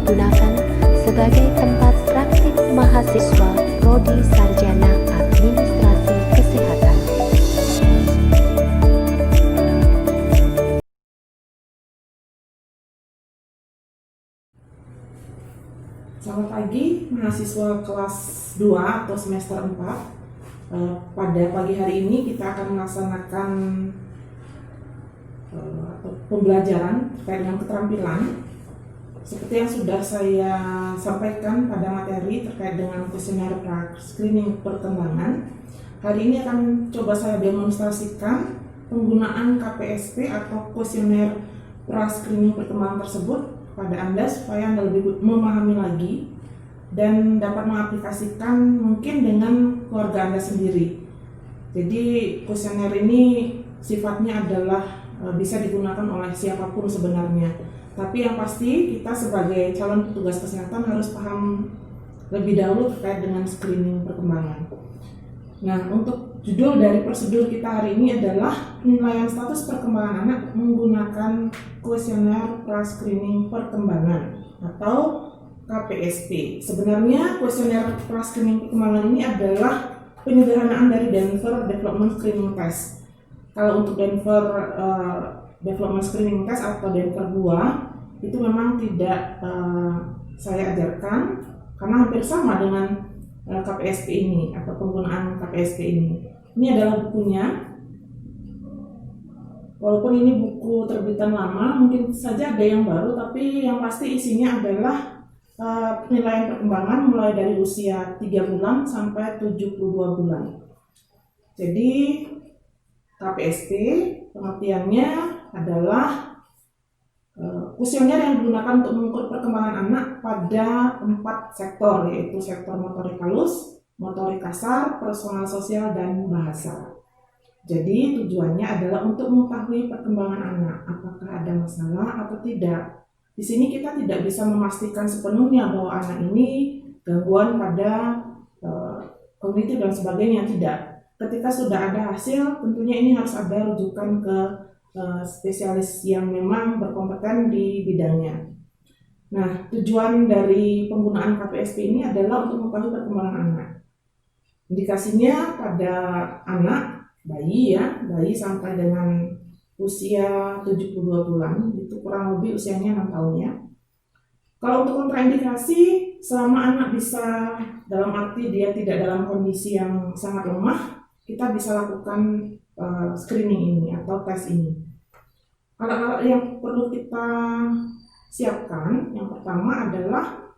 digunakan sebagai tempat praktik mahasiswa Prodi Sarjana Administrasi Kesehatan. Selamat pagi mahasiswa kelas 2 atau semester 4. Pada pagi hari ini kita akan melaksanakan pembelajaran terkait dengan keterampilan. Seperti yang sudah saya sampaikan pada materi terkait dengan kuesioner screening perkembangan, hari ini akan coba saya demonstrasikan penggunaan KPSP atau kuesioner pra-screening perkembangan tersebut pada Anda supaya Anda lebih memahami lagi dan dapat mengaplikasikan mungkin dengan keluarga Anda sendiri. Jadi kuesioner ini sifatnya adalah bisa digunakan oleh siapapun sebenarnya. Tapi yang pasti kita sebagai calon petugas kesehatan harus paham lebih dahulu terkait dengan screening perkembangan. Nah, untuk judul dari prosedur kita hari ini adalah penilaian status perkembangan anak menggunakan kuesioner pra-screening perkembangan atau KPSP. Sebenarnya kuesioner pra-screening perkembangan ini adalah penyederhanaan dari Denver Development Screening Test. Kalau untuk Denver Development Screening Test atau Denver 2 itu memang tidak saya ajarkan karena hampir sama dengan KPSP ini atau penggunaan KPSP ini. Ini adalah bukunya. Walaupun ini buku terbitan lama, mungkin saja ada yang baru, tapi yang pasti isinya adalah penilaian perkembangan mulai dari usia 3 bulan sampai 72 bulan. Jadi KPSP pengertiannya adalah kuesioner yang digunakan untuk mengukur perkembangan anak pada 4 sektor, yaitu sektor motorik halus, motorik kasar, personal sosial, dan bahasa. Jadi tujuannya adalah untuk mengetahui perkembangan anak, apakah ada masalah atau tidak. Di sini kita tidak bisa memastikan sepenuhnya bahwa anak ini gangguan pada kognitif dan sebagainya, tidak. Ketika sudah ada hasil, tentunya ini harus ada rujukan ke spesialis yang memang berkompeten di bidangnya. Nah, tujuan dari penggunaan KPSP ini adalah untuk mengetahui perkembangan anak. Indikasinya pada anak, bayi sampai dengan usia 72 bulan, itu kurang lebih usianya 6 tahun ya. Kalau untuk kontraindikasi, selama anak bisa, dalam arti dia tidak dalam kondisi yang sangat lemah, kita bisa lakukan screening ini atau tes ini. Alat-alat yang perlu kita siapkan, yang pertama adalah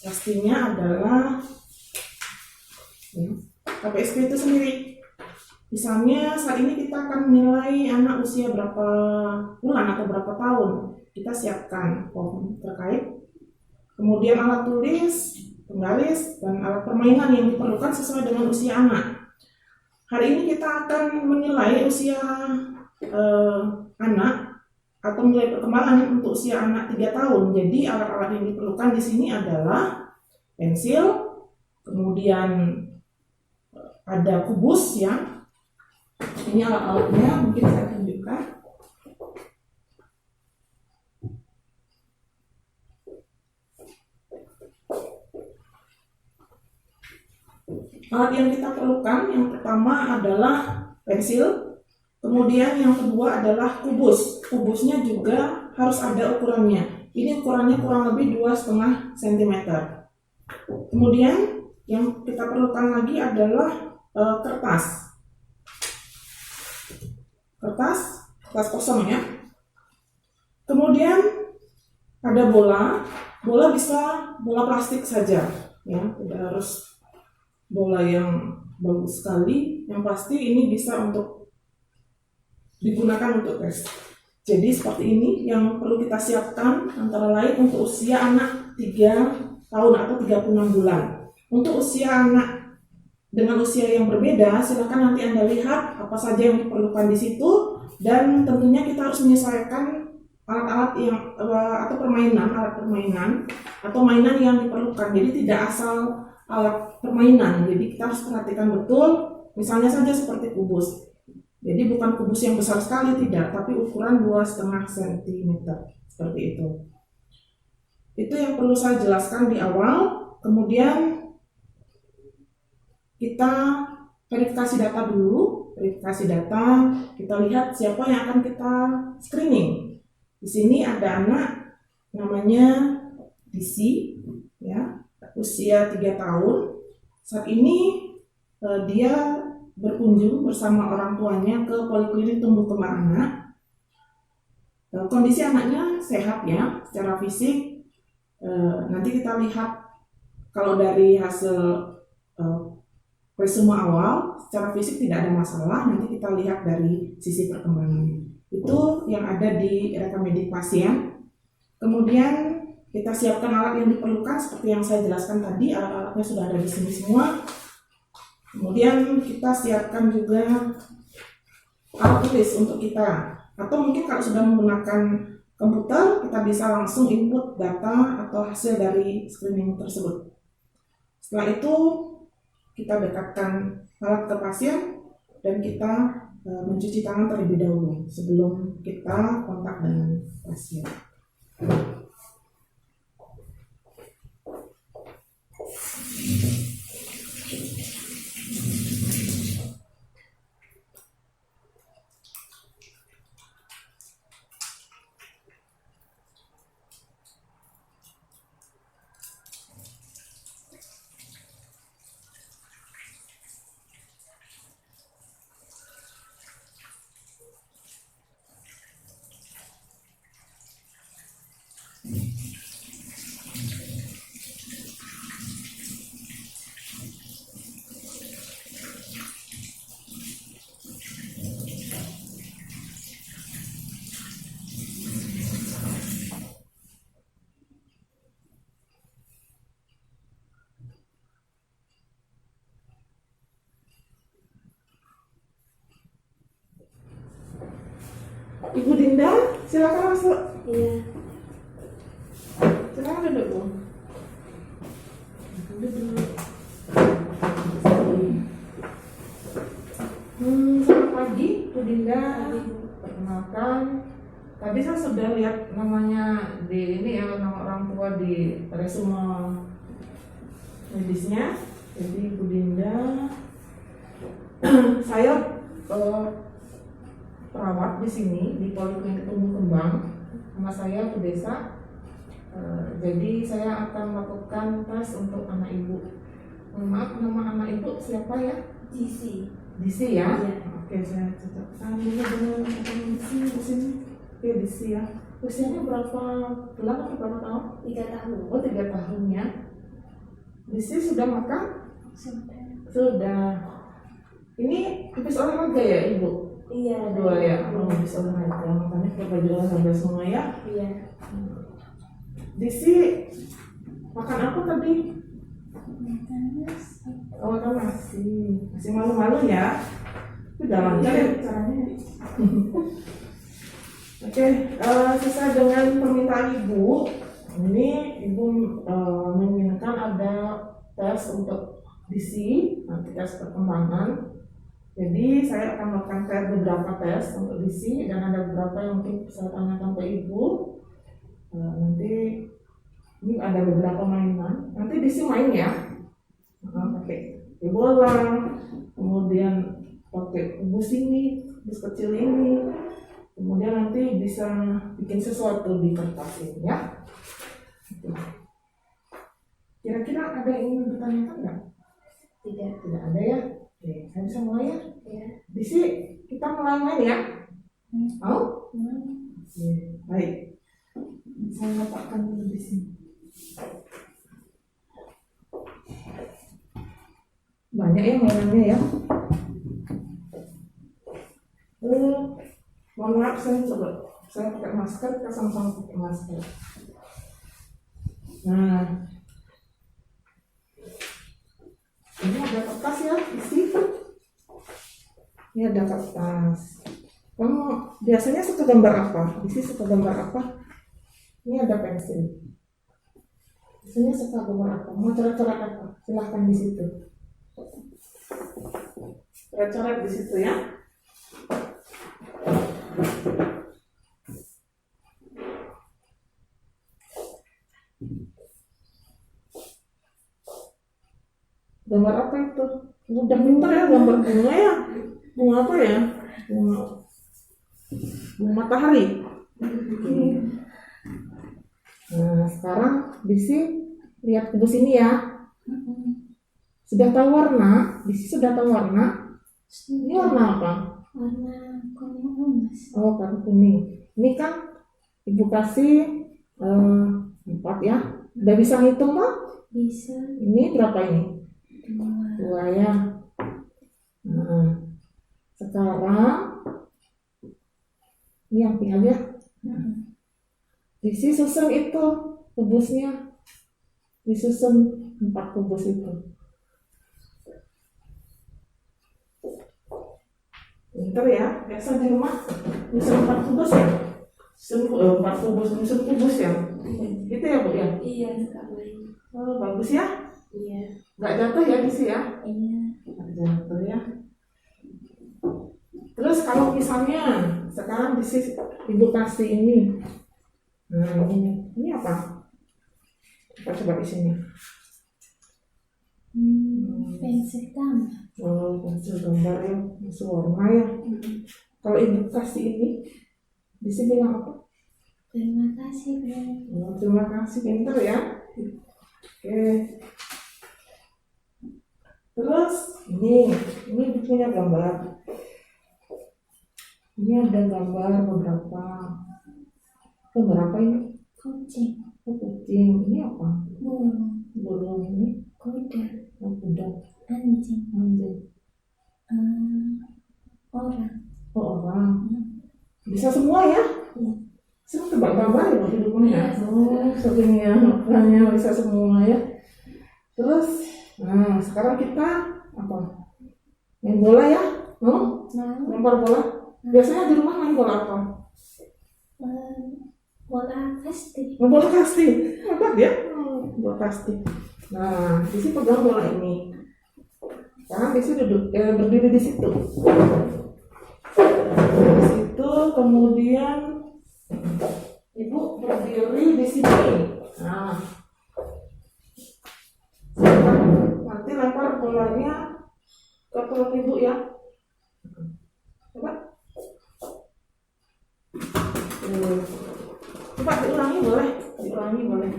pastinya adalah KPSP itu sendiri. Misalnya saat ini kita akan menilai anak usia berapa bulan atau berapa tahun. Kita siapkan form terkait. Kemudian alat tulis, penggaris, dan alat permainan yang diperlukan sesuai dengan usia anak. Hari ini kita akan menilai usia anak atau menilai perkembangan untuk usia anak 3 tahun. Jadi alat-alat yang diperlukan di sini adalah pensil, kemudian ada kubus ya. Ini alat-alatnya, mungkin saya tunjukkan. Alat yang kita perlukan yang pertama adalah pensil, kemudian yang kedua adalah kubus. Kubusnya juga harus ada ukurannya. Ini ukurannya kurang lebih 2,5 cm. Kemudian yang kita perlukan lagi adalah kertas kosong ya. Kemudian ada bola bisa bola plastik saja ya, tidak harus bola yang bagus sekali. Yang pasti ini bisa untuk digunakan untuk tes. Jadi seperti ini yang perlu kita siapkan, antara lain untuk usia anak 3 tahun atau 36 bulan. Untuk usia anak dengan usia yang berbeda, silakan nanti Anda lihat apa saja yang diperlukan di situ, dan tentunya kita harus menyesuaikan alat-alat yang atau alat permainan atau mainan yang diperlukan. Jadi tidak asal alat permainan. Jadi kita harus perhatikan betul, misalnya saja seperti kubus. Jadi bukan kubus yang besar sekali, tidak, tapi ukuran 2,5 cm seperti itu. Itu yang perlu saya jelaskan di awal. Kemudian kita verifikasi data dulu. Verifikasi data, kita lihat siapa yang akan kita screening. Di sini ada anak namanya DC, ya, usia 3 tahun. Saat ini dia berkunjung bersama orang tuanya ke Poliklinik Tumbuh Kembang Anak. Kondisi anaknya sehat ya, secara fisik. Nanti kita lihat kalau dari hasil resume awal, secara fisik tidak ada masalah. Nanti kita lihat dari sisi perkembangan. Itu yang ada di rekam medik pasien. Kemudian kita siapkan alat yang diperlukan seperti yang saya jelaskan tadi. Alat-alatnya sudah ada di sini semua. Kemudian kita siapkan juga alat tulis untuk kita. Atau mungkin kalau sudah menggunakan komputer, kita bisa langsung input data atau hasil dari screening tersebut. Setelah itu kita dekatkan alat ke pasien dan kita mencuci tangan terlebih dahulu sebelum kita kontak dengan pasien. Ibu Dinda, silakan masuk. Iya. Silakan duduk, Bu. Duduk. Selamat pagi, Bu Dinda. Perkenalkan, tadi saya sudah lihat namanya di ini ya, nama orang tua di resume medisnya. Jadi Bu Dinda, saya perawat di sini di Poliklinik Tumbuh Kembang. Nama saya Bu Desa. Jadi saya akan melakukan tes untuk anak ibu. Maaf, nama anak ibu siapa ya? DC. DC ya? Iya. Oke, saya catat. Benar-benar di sini. Oke, DC ya. Usianya berapa bulan atau berapa tahun? 3 tahun. Oh, 3 tahun ya. DC sudah makan? Sudah. Ini habis olahraga ya, Ibu? Iya. Dua ya, habis olahraga. Makanya pakai baju olahraga semua ya. Iya. Disi makan apa tadi? Oh, makan nasi. Masih malu-malu ya? Itu udah lancar ya caranya. Oke, sesuai dengan permintaan Ibu, ini Ibu menginginkan ada tes untuk DC, nanti tes perkembangan. Jadi saya akan melakukan beberapa tes untuk DC dan ada beberapa yang mungkin saya tanyakan ke Ibu. Nanti ini ada beberapa mainan. Nanti DC main ya. Pakai bola, kemudian pakai bus ini, bus kecil ini. Kemudian nanti bisa bikin sesuatu di kertas ini ya. Kira-kira ada yang ingin ditanyakan nggak? Tidak ada ya. Oke, saya bisa mulai ya? Iya. Disi, kita mulai main ya? Mau? Oke, baik. Saya letakkan dulu di sini. Banyak ya mainannya ya. Mohon maaf, saya pakai masker, kita sama-sama pakai masker. Nah, ini ada kertas ya, isi. Ini ada kertas. Kamu biasanya suka gambar apa? Isi suka gambar apa? Ini ada pensil. Biasanya suka gambar apa? Mau coret-coret apa? Silahkan di situ. Coret-coret di situ ya. Gambar apa itu? Udah pintar ya gambar bunga ya. Bunga apa ya? Bunga matahari. Nah, sekarang Disi lihat kubus ini ya. Sudah tahu warna? Disi sudah tahu warna? Ini warna apa? Warna kuning emas. Oh, warna kuning. Ini kan Ibu kasih 4 ya. Udah bisa ngitung Pak? Bisa Ini berapa ini? 2. 2 ya. Nah, sekarang ini yang pink aja. Disi susun itu kubusnya. Disusun 4 kubus itu. Pinter ya, biasa di rumah nyusun 4 kubus ya? Nyusun 4 kubus, nyusun kubus ya? Gitu ya Bu ya? Iya, Kak Mai. Oh, bagus ya? Iya. Nggak jatuh ya Disi ya? Iya. Nggak jatuh ya. Terus kalau misalnya sekarang Disi Ibu kasih ini. Nah, ini apa? Kita coba di sini. Pensil tambah. Oh, pensil gambar ya, pensil warna ya. Kalau Ibu kasih ini, Disi bilang apa? Terima kasih, Kak. Oh, terima kasih, pinter ya. Oke. Terus ini punya gambar. Ini ada gambar beberapa. Gambar apa ini? Kucing. Oh, kucing. Ini apa? Burung. Burung ini. Kuda. Oh, kuda. Anjing. Anjing. Orang. Oh, orang. Bisa semua ya? Iya. Saya tebak gambar ya Bu hidupnya. Iya. Oh, sepertinya makanya bisa semua ya. Terus, nah sekarang kita apa? Main bola ya? Mau. Lempar bola. Biasanya di rumah main bola apa? Bola kasti. Main bola kasti. Hebat ya? Bola kasti. Nah, di sini pegang bola ini. Sekarang di sini berdiri di situ. Di situ kemudian Ibu berdiri di sini. Nah, nanti lempar bolanya ke perut Ibu ya. Coba. Coba diulangi boleh? Diulangi boleh.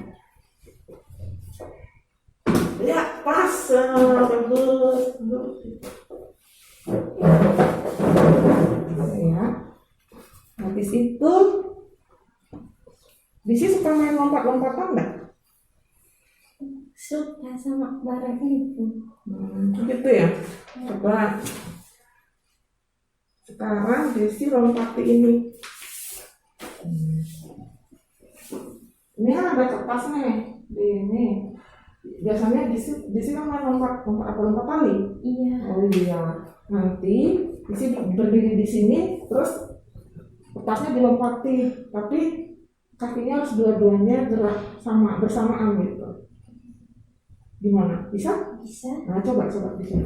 Ya, pas. Bagus. Ya. Habis itu Disi suka main lompat-lompatan enggak? Suka sama barang itu. Gitu ya. Coba. Sekarang Disi lompati ini. Ini kan ada kertas nih. Di ini. Biasanya Disi kan main lompat tali. Iya. Oh iya. Nanti Disi berdiri di sini, terus kertasnya dilompati, tapi kakinya harus dua-duanya gerak bersamaan gitu. Gimana? Bisa? Bisa. Nah, coba di sini.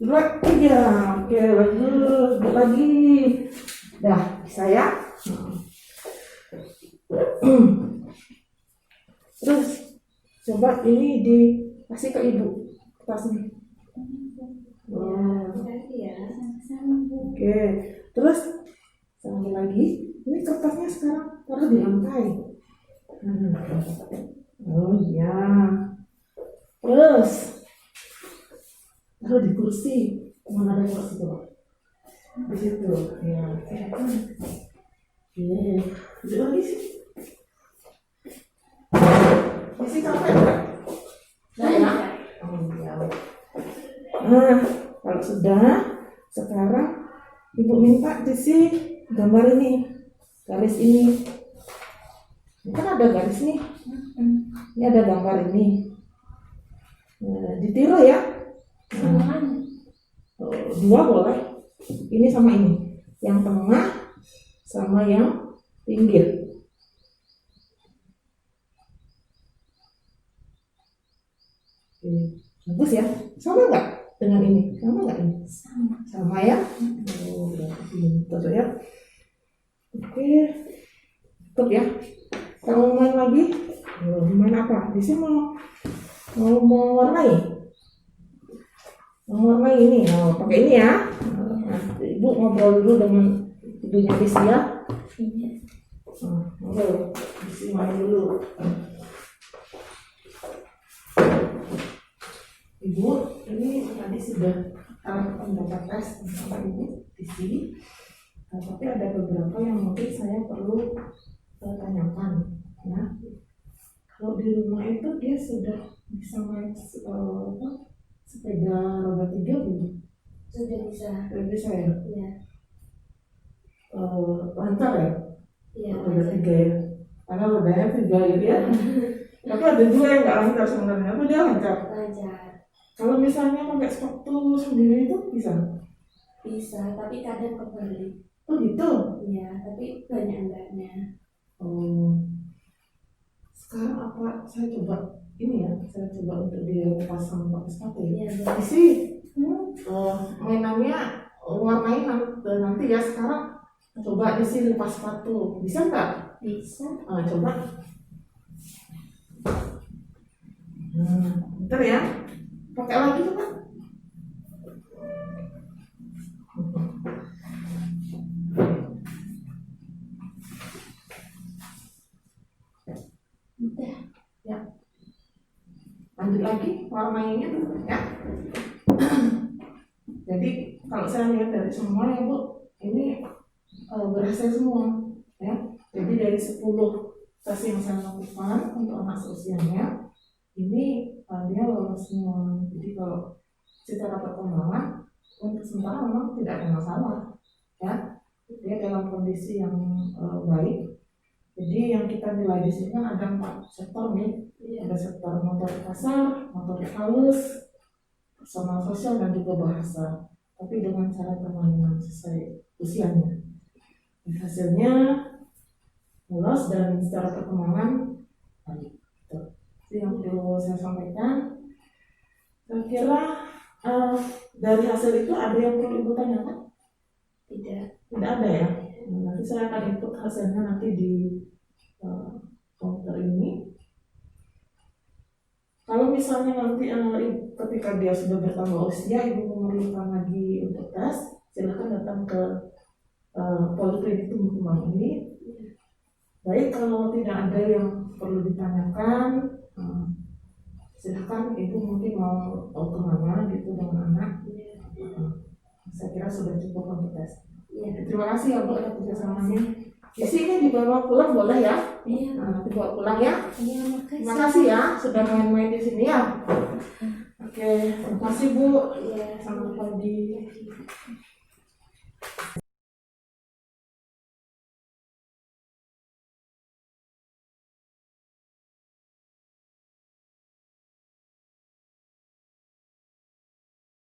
2, 3. Oke, bagus. Lagi. Dah, bisa ya? Terus coba ini dikasih ke Ibu kertasnya. Ya, sama-sama. Oke, terus sambil lagi, ini kertasnya sekarang taruh di lantai. Oh iya. Terus taruh di kursi. Mana ada kursi coba? Di situ. Ya. Oke. Duduk lagi sih. Isi capek enggak? Enggak ya? Oh iya. Nah, kalau sudah, sekarang Ibu minta Disi gambar ini, garis ini. Ini kan ada garis nih. Ini ada gambar ini. Nah, ditiru ya. Nah, 2 boleh. Ini sama ini. Yang tengah sama yang pinggir. Bagus ya. Sama nggak dengan ini? Sama nggak ini? Sama ya. Oh, berarti pintar ya. Oke, cukup ya. Kalau main lagi, main apa? Di sini mau Mau mewarnai? Mewarnai ini, pakai ini ya. Ibu ngobrol dulu dengan ibunya Lisia. Iya. Ngobrol, isi main dulu. Ibu, ini tadi sudah mendapat tes tentang ibu di sini. Tapi ada beberapa yang mungkin saya perlu tanyakan, ya. Kalau di rumah itu dia sudah bisa main sepeda roda 3 belum? Sudah bisa. Sudah bisa ya? Iya. Lancar ya? Iya. Roda 3 ya? Karena rodanya 3 ya dia. Tapi ada juga yang nggak lancar sebenarnya, apa dia lancar? Lancar. Kalau misalnya pakai sepatu sendiri itu bisa? Bisa, tapi kadang kebalik. Oh gitu? Iya, tapi banyak enggaknya. Oh. Sekarang apa saya coba ini ya, saya coba untuk dia pasang pakai sepatu ya. Iya, boleh. Isi mainannya warnai nanti ya. Sekarang coba di sini lepas sepatu, bisa nggak? Bisa. Coba. Bentar ya, pakai lagi coba. Udah. Ya. Lanjut lagi warnainya ya. Jadi kalau saya lihat dari semua ya Bu, ini berhasil semua ya. Jadi dari 10 tes yang saya lakukan untuk anak seusianya, ini dia lolos semua. Jadi kalau secara perkembangan untuk sementara memang tidak ada masalah ya. Dia dalam kondisi yang baik. Jadi yang kita nilai di sini kan ada 4 sektor nih. Ada sektor motorik kasar, motorik halus, personal sosial, dan juga bahasa. Tapi dengan cara permainan sesuai usianya. Dan hasilnya lolos dan secara perkembangan baik. Itu yang perlu saya sampaikan. Saya kira dari hasil itu ada yang perlu Ibu tanyakan? Tidak. Tidak ada ya. Nanti saya akan input hasilnya nanti di komputer ini. Kalau misalnya nanti ketika dia sudah bertambah usia, Ibu memerlukan lagi untuk tes, silakan datang ke Poliklinik Tumbuh Kembang ini. Baik, kalau tidak ada yang perlu ditanyakan, silakan Ibu mungkin mau kemana gitu dengan anak. Saya kira sudah cukup untuk tes. Iya. Terima kasih ya Bu atas kerjasamanya. Isi ini dibawa pulang boleh ya? Iya. Nanti bawa pulang ya. Iya, makasih. Terima kasih ya sudah main-main di sini ya. Oke, terima kasih Bu. Iya. Selamat pagi.